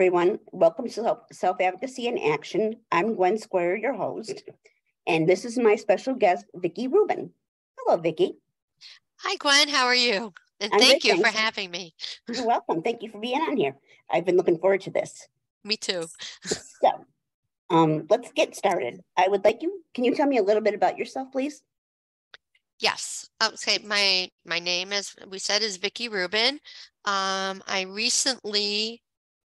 everyone. Welcome to Self-Advocacy in Action. I'm Gwen Squire, your host, and this is my special guest, Vickie Rubin. Hello, Vickie. Hi, Gwen. How are you? And I'm thank good, you for thanks. having me. You're welcome. Thank you for being on here. I've been looking forward to this. Me too. So, let's get started. Can you tell me a little bit about yourself, please? Yes. Okay. My name, as we said, is Vickie Rubin. I recently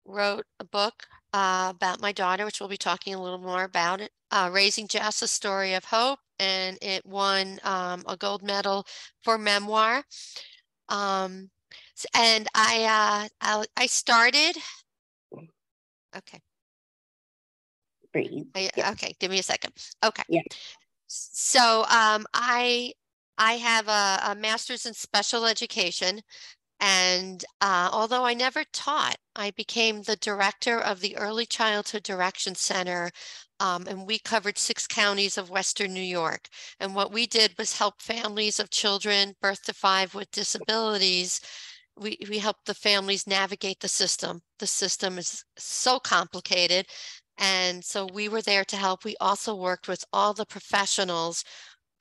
wrote a book about my daughter, which we'll be talking a little more about it. Raising Jess, a Story of Hope, and it won a gold medal for memoir. And I started. Okay. Breathe. Yeah. Okay. Give me a second. Okay. Yeah. So I have a master's in special education, and although I never taught, I became the director of the Early Childhood Direction Center, and we covered 6 counties of Western New York. And what we did was help families of children birth to 5 with disabilities. We helped the families navigate the system. The system is so complicated. And so we were there to help. We also worked with all the professionals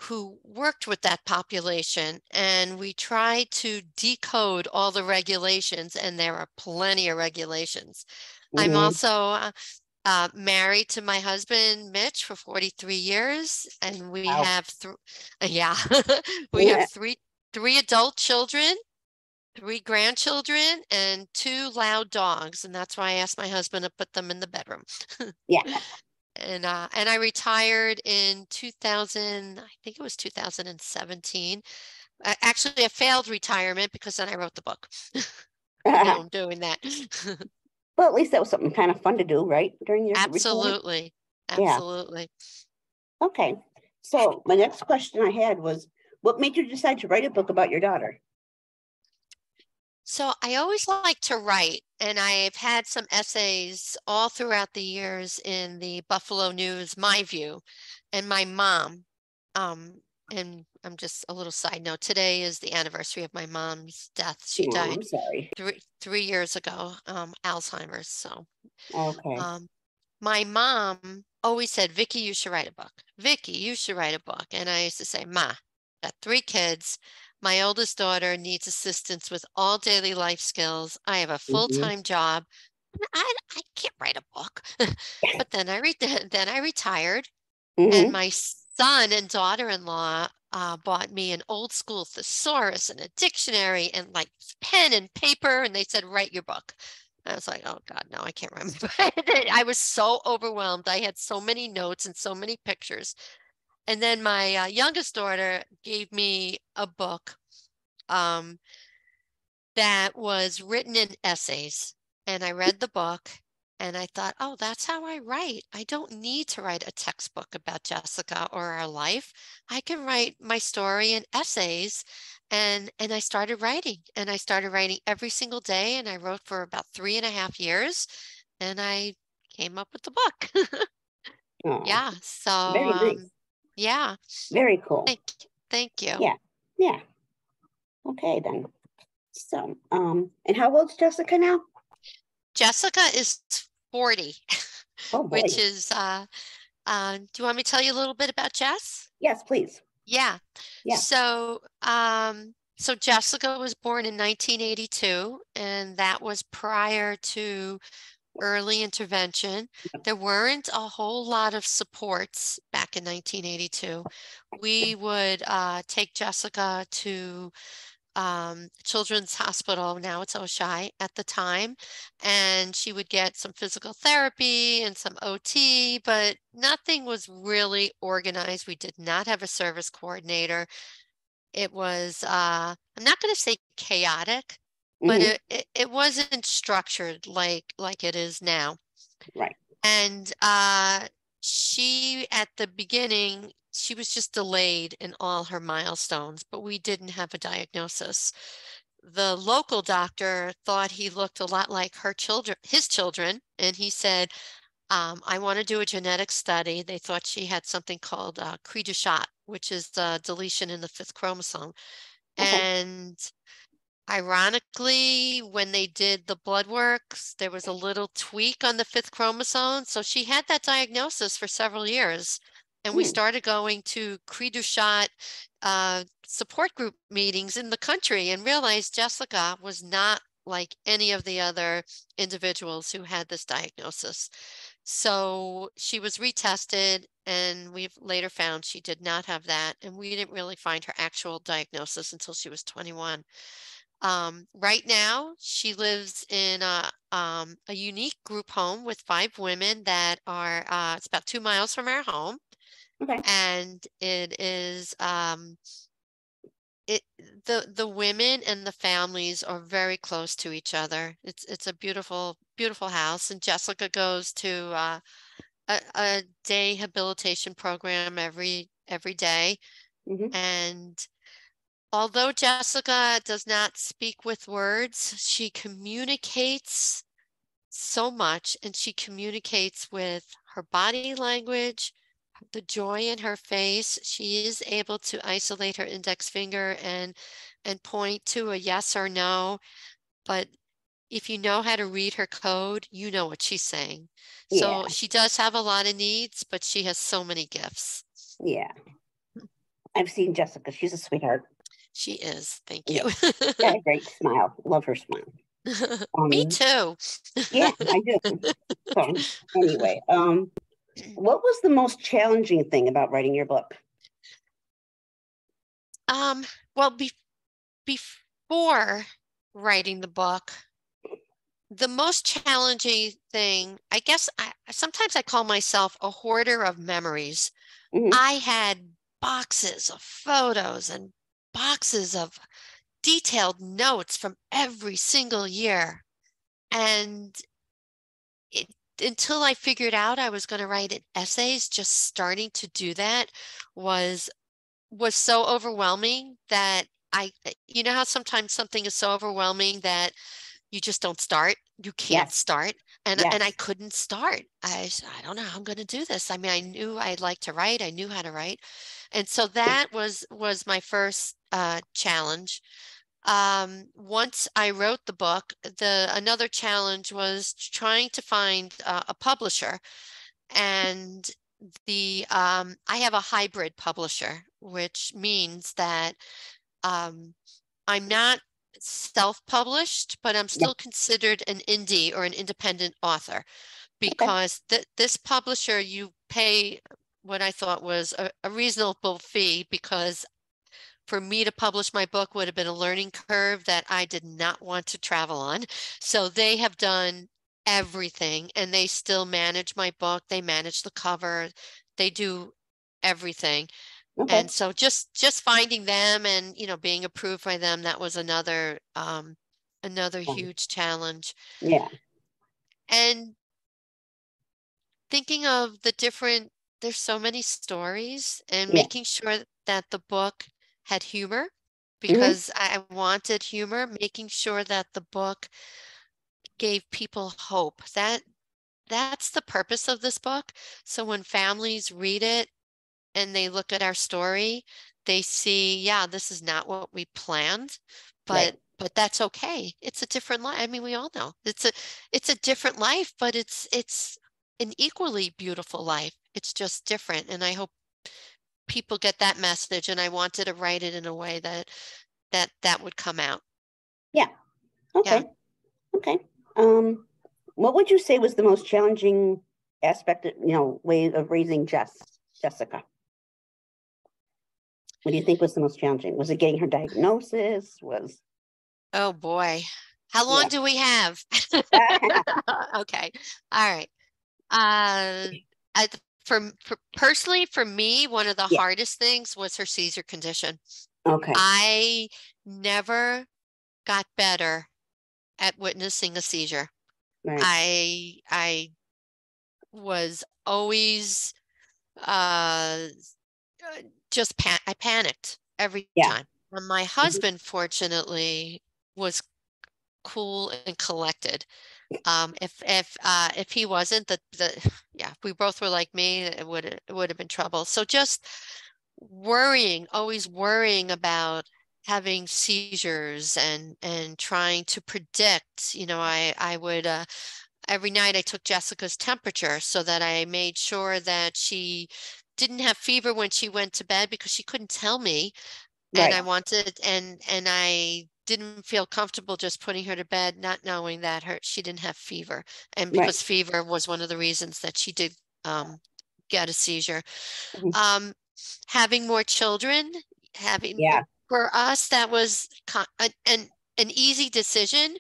who worked with that population, and we tried to decode all the regulations, and there are plenty of regulations. I'm also married to my husband, Mitch, for 43 years, and we Wow. have we have three adult children, 3 grandchildren, and 2 loud dogs, and that's why I asked my husband to put them in the bedroom. Yeah. And I retired in 2000, I think it was 2017. Actually, a failed retirement because then I wrote the book. Now I'm doing that. Well, at least that was something kind of fun to do, right? During your Absolutely. retirement? Absolutely. Yeah. Okay. So my next question I had was, what made you decide to write a book about your daughter? So I always like to write, and I've had some essays all throughout the years in the Buffalo News, My View, and my mom. And I'm just a little side note. Today is the anniversary of my mom's death. She died I'm sorry. 3 years ago, Alzheimer's. So, Okay. my mom always said, "Vickie, you should write a book. Vickie, you should write a book." And I used to say, "Ma, got 3 kids. My oldest daughter needs assistance with all daily life skills. I have a full-time job. I can't write a book." But then I retired, and my son and daughter-in-law bought me an old school thesaurus and a dictionary and like pen and paper, and they said, "Write your book." I was like, "Oh God, no, I can't remember." I was so overwhelmed. I had so many notes and so many pictures. And then my youngest daughter gave me a book that was written in essays. And I read the book and I thought, oh, that's how I write. I don't need to write a textbook about Jessica or our life. I can write my story in essays. And I started writing, and I started writing every single day. And I wrote for about 3.5 years, and I came up with the book. Oh, Yeah. So, very nice. yeah. Very cool. Thank you. Yeah. Yeah. Okay, then. So, and how old's Jessica now? Jessica is 40, Oh, boy. which is, do you want me to tell you a little bit about Jess? Yes, please. Yeah. Yeah. So, so Jessica was born in 1982, and that was prior to early intervention. There weren't a whole lot of supports back in 1982. We would take Jessica to Children's Hospital, now it's Oshai at the time, and she would get some physical therapy and some OT, but nothing was really organized. We did not have a service coordinator. It was, I'm not going to say chaotic, but it wasn't structured like it is now. Right. And she, at the beginning, she was just delayed in all her milestones, but we didn't have a diagnosis. The local doctor thought he looked a lot like his children, and he said, I want to do a genetic study. They thought she had something called Cri-du-chat, which is the deletion in the 5th chromosome. Okay. And Ironically, when they did the blood works, there was a little tweak on the fifth chromosome. So she had that diagnosis for several years. And we started going to Cri du Chat support group meetings in the country and realized Jessica was not like any of the other individuals who had this diagnosis. So she was retested, and we've later found she did not have that. And we didn't really find her actual diagnosis until she was 21. Right now, she lives in a unique group home with 5 women that are, it's about 2 miles from our home. Okay. And it is, the women and the families are very close to each other. It's a beautiful, beautiful house. And Jessica goes to a day habilitation program every day. And although Jessica does not speak with words, she communicates so much, and she communicates with her body language, the joy in her face. She is able to isolate her index finger and point to a yes or no. But if you know how to read her code, you know what she's saying. Yeah. So she does have a lot of needs, but she has so many gifts. Yeah. I've seen Jessica. She's a sweetheart. She is. Thank you. Got a great smile. Love her smile. Me too. Yeah, I do. So anyway, what was the most challenging thing about writing your book? Well, before writing the book, the most challenging thing, I guess, sometimes I call myself a hoarder of memories. I had boxes of photos and boxes of detailed notes from every single year. And until I figured out I was going to write essays, just starting to do that was so overwhelming that you know how sometimes something is so overwhelming that you just don't start. You can't start. And I couldn't start. I don't know how I'm going to do this. I mean, I knew I'd like to write. I knew how to write. And so that was my first challenge. Once I wrote the book, another challenge was trying to find a publisher. And I have a hybrid publisher, which means that I'm not self-published, but I'm still considered an indie or an independent author, because this publisher, you pay what I thought was a reasonable fee, because for me to publish my book would have been a learning curve that I did not want to travel on. So they have done everything, and they still manage my book. They manage the cover. They do everything. And so just finding them and, being approved by them, that was another huge challenge. Yeah. And thinking of there's so many stories, and making sure that the book had humor, because I wanted humor, making sure that the book gave people hope. That's the purpose of this book. So when families read it and they look at our story, they see, yeah, this is not what we planned, but that's okay. It's a different life. I mean, we all know it's a different life, but it's an equally beautiful life. It's just different. And I hope people get that message. And I wanted to write it in a way that would come out. Yeah. Okay. Yeah. Okay. What would you say was the most challenging aspect of, way of raising Jessica? What do you think was the most challenging? Was it getting her diagnosis? Oh boy. How long do we have? Okay. All right. Personally, for me, one of the hardest things was her seizure condition. Okay. I never got better at witnessing a seizure. Right. I was always just I panicked every time. And my husband, fortunately, was cool and collected. If he wasn't, we both were like me, it would have been trouble. So just always worrying about having seizures and trying to predict, I would every night I took Jessica's temperature so that I made sure that she didn't have fever when she went to bed because she couldn't tell me. And Right. I wanted, and I didn't feel comfortable just putting her to bed, not knowing that she didn't have fever. And Right. because fever was one of the reasons that she did get a seizure. Mhm. Um, having more children, Yeah. for us, that was an easy decision,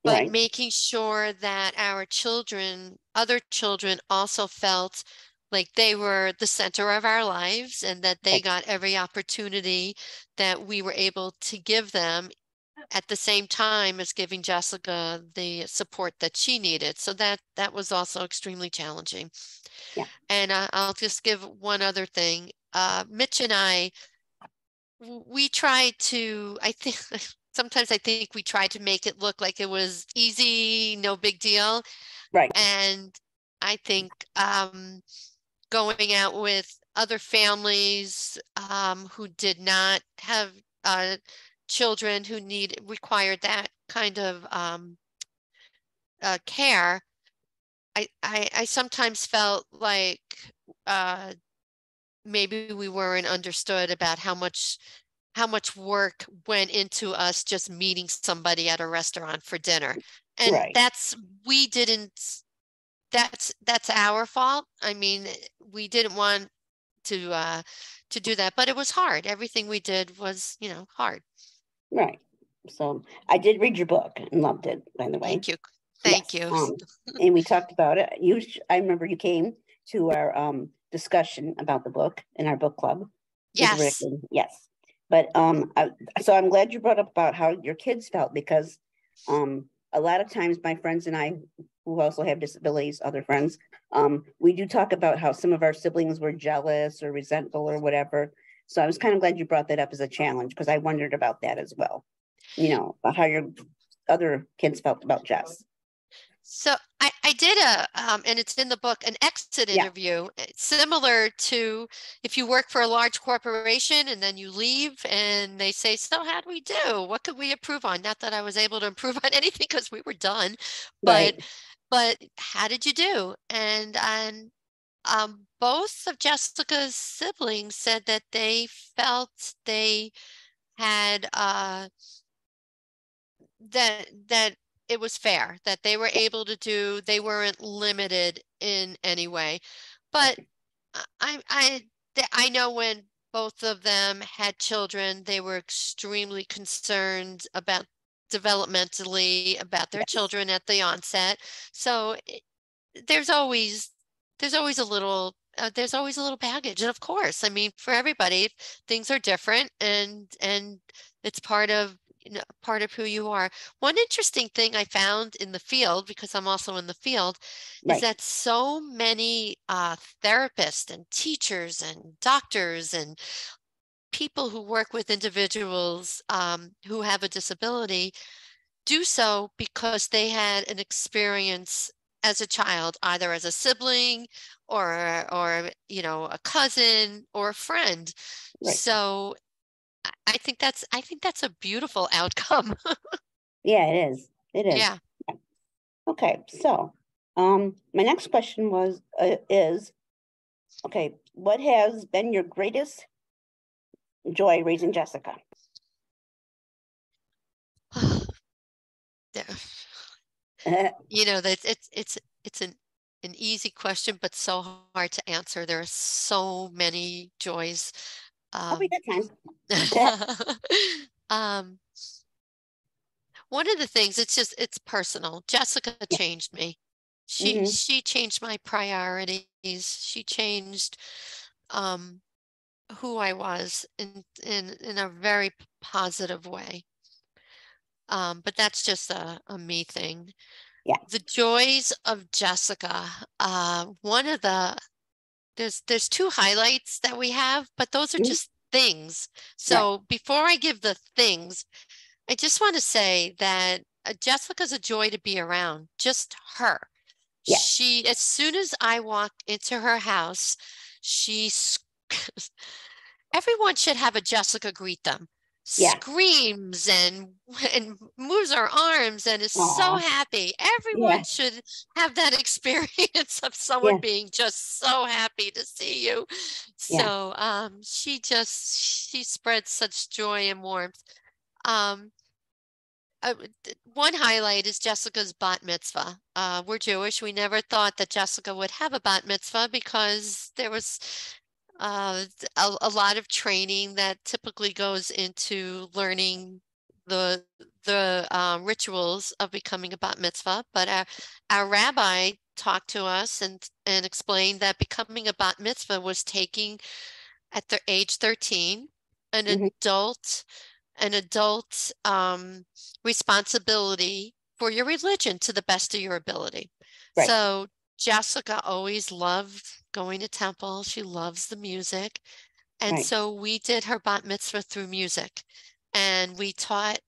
but Right. making sure that our children, other children also felt like they were the center of our lives and that they Right. got every opportunity that we were able to give them at the same time as giving Jessica the support that she needed. So that was also extremely challenging. Yeah. And I'll just give one other thing. Mitch and I, we tried to, I think sometimes I think we tried to make it look like it was easy, no big deal. Right. And I think going out with other families who did not have children who required that kind of care, I sometimes felt like uh, maybe we weren't understood about how much work went into us just meeting somebody at a restaurant for dinner. And Right. we didn't, that's our fault. I mean, we didn't want to do that, but it was hard. Everything we did was, hard. Right. So I did read your book and loved it, by the way. Thank you. Thank Yes. you. And we talked about it. I remember you came to our discussion about the book in our book club with Rick. Yes. And yes. But so I'm glad you brought up about how your kids felt, because a lot of times my friends and I, who also have disabilities, other friends, we do talk about how some of our siblings were jealous or resentful or whatever. So I was kind of glad you brought that up as a challenge, because I wondered about that as well. About how your other kids felt about Jess. So I did and it's in the book, an exit Yeah. interview, similar to if you work for a large corporation and then you leave and they say, so how do we do? What could we improve on? Not that I was able to improve on anything because we were done, but Right. how did you do? And both of Jessica's siblings said that they felt they had that it was fair, that they were able to do, they weren't limited in any way. But I know when both of them had children, they were extremely concerned about developmentally about their Yes. children at the onset. So there's always there's always a little baggage. And of course, I mean, for everybody, things are different and it's part of who you are. One interesting thing I found in the field, because I'm also in the field, is Right. that so many therapists and teachers and doctors and people who work with individuals who have a disability do so because they had an experience as a child, either as a sibling or a cousin or a friend. Right. So I think that's a beautiful outcome. Yeah, it is. It is. Yeah. Okay. So, my next question is, okay, what has been your greatest joy raising Jessica? That it's an easy question, but so hard to answer. There are so many joys. We got time. Um, one of the things, it's personal. Jessica Yeah. changed me. Mm-hmm. She changed my priorities. She changed um, who I was in a very positive way. But that's just a me thing. Yeah. The joys of Jessica. One of there's two highlights that we have, but those are Mhm. just things. Right. So before I give the things, I just want to say that Jessica's a joy to be around, just her. Yes. As soon as I walk into her house, she, everyone should have a Jessica greet them. Yeah. screams and moves her arms and is so Aw. happy. Everyone Yeah. should have that experience of someone Yeah. being just so happy to see you. Yeah. So she spreads such joy and warmth. Um, one highlight is Jessica's bat mitzvah. We're Jewish. We never thought that Jessica would have a bat mitzvah because there was a lot of training that typically goes into learning the rituals of becoming a bat mitzvah. But our rabbi talked to us and explained that becoming a bat mitzvah was taking at the age 13 an Hmm. adult responsibility for your religion to the best of your ability. Right. So Jessica always loved going to temple. She loves the music. And Right. so we did her bat mitzvah through music. And we taught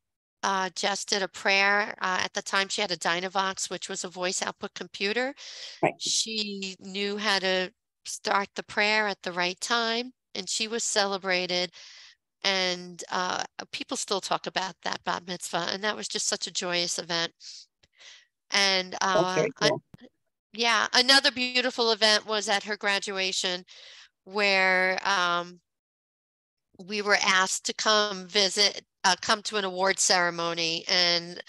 Jess did a prayer. At the time, she had a Dynavox, which was a voice output computer. Right. She knew how to start the prayer at the right time, and she was celebrated. And people still talk about that bat mitzvah, and that was just such a joyous event. And That's very cool. yeah, another beautiful event was at her graduation, where we were asked to come to an award ceremony, and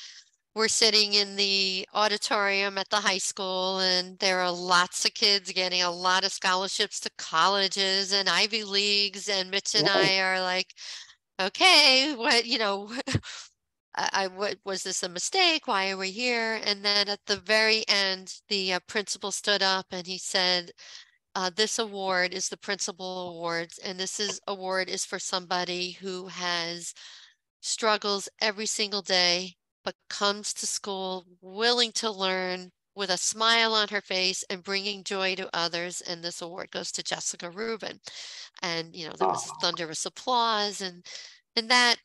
we're sitting in the auditorium at the high school, and there are lots of kids getting a lot of scholarships to colleges and Ivy Leagues, and Mitch and Right. I are like, okay, what, what was this a mistake? Why are we here? And then at the very end, the principal stood up and he said, this award is the principal awards, and award is for somebody who has struggles every single day, but comes to school willing to learn with a smile on her face and bringing joy to others. And this award goes to Jessica Rubin. And, there was Oh, thunderous applause, and that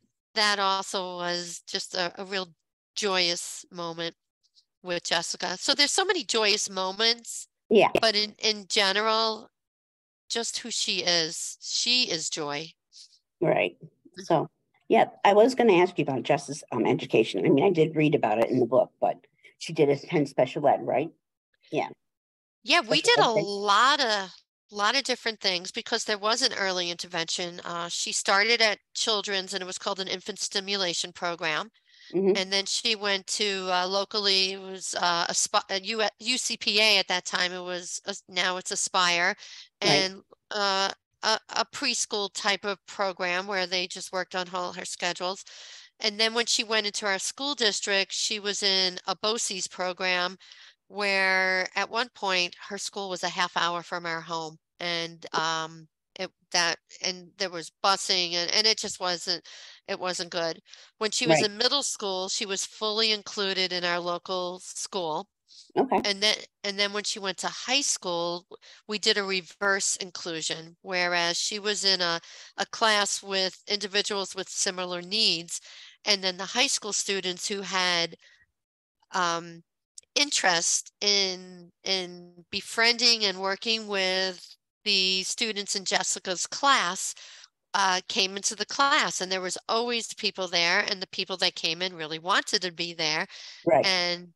also was just a real joyous moment with Jessica. So there's so many joyous moments, yeah. but in general, just who she is joy. Right. So, yeah, I was going to ask you about Jess's education. I mean, I did read about it in the book, but she did attend special ed, right? Yeah. Yeah, we Special did ed a thing. lot of different things because there was an early intervention. She started at Children's, and it was called an infant stimulation program. Hmm. And then she went to locally, it was UCPA at that time. It was now it's Aspire, Right. and a preschool type of program where they just worked on all her schedules. And then when she went into our school district, she was in a BOCES program where at one point her school was a half hour from our home. And and there was busing, and it wasn't good. When she was Right. in middle school, she was fully included in our local school. Okay. And then when she went to high school, we did a reverse inclusion, whereas she was in a class with individuals with similar needs. And then the high school students who had um, interest in befriending and working with the students in Jessica's class came into the class, and there was always people there, and the people that came in really wanted to be there. Right. And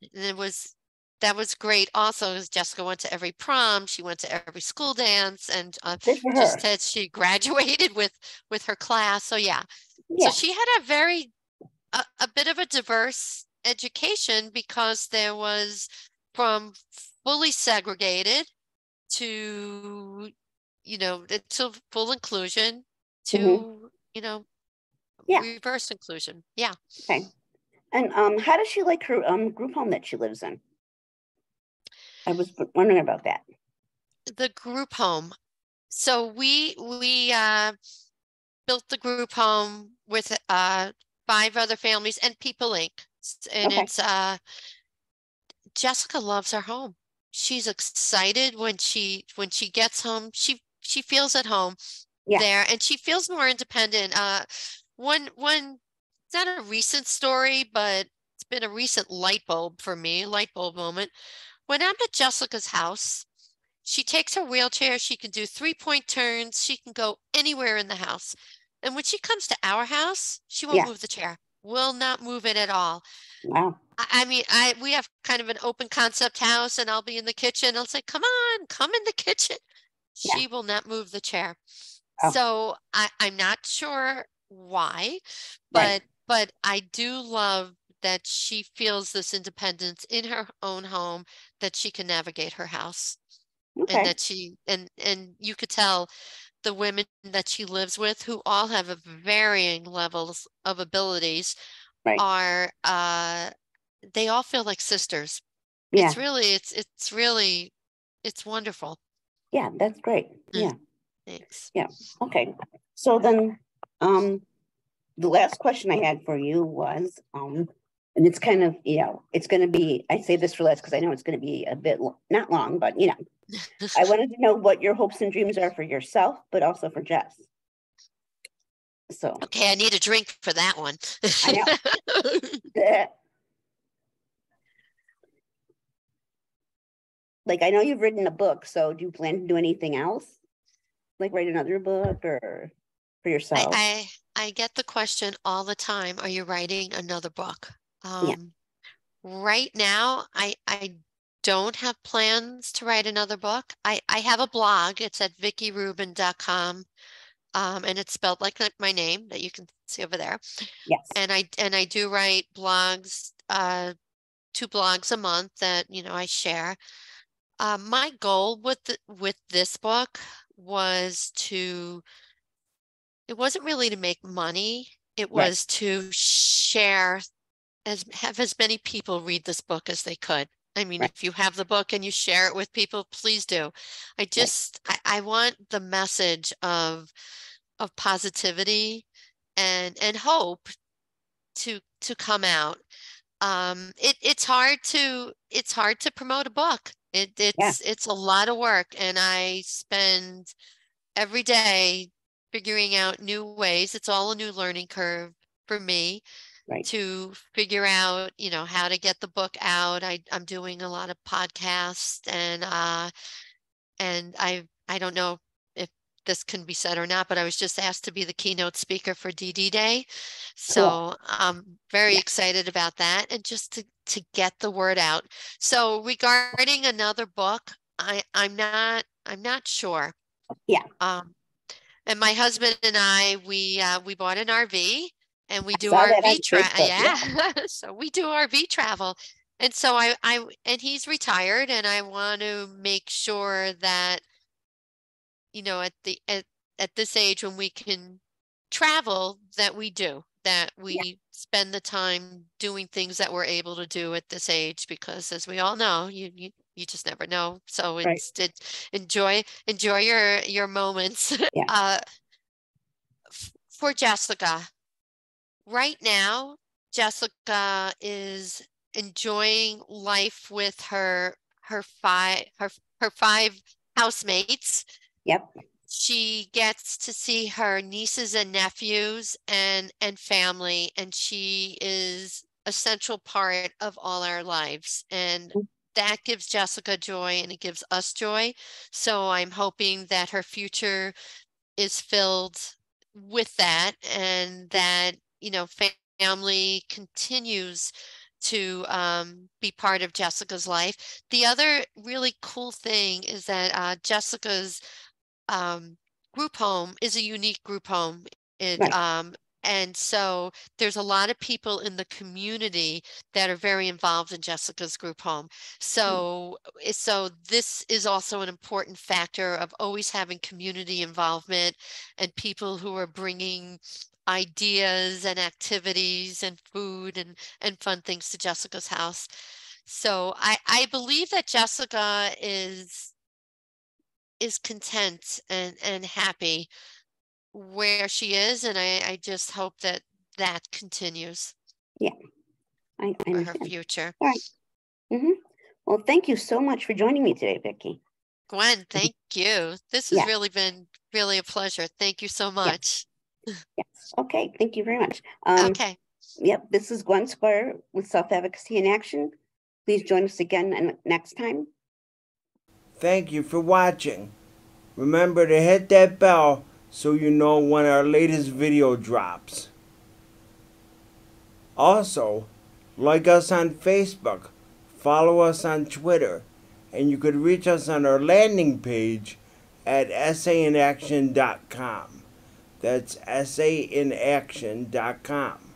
that was great also, as Jessica went to every prom, she went to every school dance, and Good for just her. as she graduated with her class. So yeah, so Yeah. she had a bit of a diverse education because there was from fully segregated to, to full inclusion Hmm. to, Yeah. reverse inclusion. Yeah. Okay. And how does she like her group home that she lives in? I was wondering about that. The group home. So we built the group home with 5 other families and People Inc. And Okay. it's Jessica loves her home. She's excited when she gets home. She feels at home Yeah. there, and she feels more independent. One it's not a recent story, but it's been a recent light bulb moment. When I'm at Jessica's house, she takes her wheelchair. She can do 3-point turns. She can go anywhere in the house. And when she comes to our house, she won't Yeah. move the chair. Will not move it at all. Wow. I mean, we have kind of an open concept house, and I'll be in the kitchen. I'll say, "Come on, come in the kitchen." Yeah. She will not move the chair. Oh, So I'm not sure why, right. but I do love that she feels this independence in her own home, that she can navigate her house, and Okay. that and you could tell the women that she lives with, who all have a varying levels of abilities, Right. are they all feel like sisters. Yeah. It's really it's wonderful. Yeah. That's great. Mm, Yeah. thanks. Yeah. Okay. So then, the last question I had for you was, and it's kind of, it's going to be, I say this for last because I know it's going to be a bit, not long, but, I wanted to know what your hopes and dreams are for yourself, but also for Jess. So Okay, I need a drink for that one. I know. Like, I know you've written a book, so do you plan to do anything else? Like write another book or for I, yourself? I I get the question all the time, are you writing another book? Yeah. Right now, I don't have plans to write another book. I have a blog. It's at VickieRubin.com. And it's spelled like my name that you can see over there. Yes. And I do write blogs, 2 blogs a month that, I share. My goal with this book was to, it wasn't really to make money. It Right. was to share, have as many people read this book as they could. I mean, Right. if you have the book and you share it with people, please do. Right. I want the message of positivity and hope to come out. It's hard to promote a book. Yeah. It's a lot of work, and I spend every day figuring out new ways. It's all a new learning curve for me Right. to figure out, how to get the book out. I'm doing a lot of podcasts, and I don't know if this can be said or not, but I was just asked to be the keynote speaker for DD Day. Cool. So I'm very Yeah. excited about that, and just to get the word out. So regarding another book, I'm not sure. Yeah. Um, and my husband and I, we bought an RV, and we I do saw that on RV Facebook. yeah. Yeah. So we do RV travel. And so and he's retired, and I want to make sure that, at this age when we can travel, that we do, that Yeah. we spend the time doing things that we're able to do at this age, because as we all know, you just never know. So Right. enjoy your moments. Yeah. Uh, for Jessica, right now, Jessica is enjoying life with her five housemates. Yep. She gets to see her nieces and nephews and family, and she is a central part of all our lives. And that gives Jessica joy, and it gives us joy. So I'm hoping that her future is filled with that, and that, family continues to be part of Jessica's life. The other really cool thing is that Jessica's um, group home is a unique group home. It Right. and so there's a lot of people in the community that are very involved in Jessica's group home. So this is also an important factor of always having community involvement, and people who are bringing ideas and activities and food and fun things to Jessica's house. So I believe that Jessica is content and happy where she is, and I just hope that that continues Yeah. I for her understand. future. All right. Mm-hmm. Well, thank you so much for joining me today, Vickie. Gwen, thank you. This has Yeah. really been really a pleasure. Thank you so Yeah. much. Yes. Okay. Thank you very much. Okay. Yep. This is Gwen Squire with Self Advocacy in Action. Please join us again next time. Thank you for watching. Remember to hit that bell so you know when our latest video drops. Also, like us on Facebook, follow us on Twitter, and you could reach us on our landing page at essayinaction.com. That's essayinaction.com.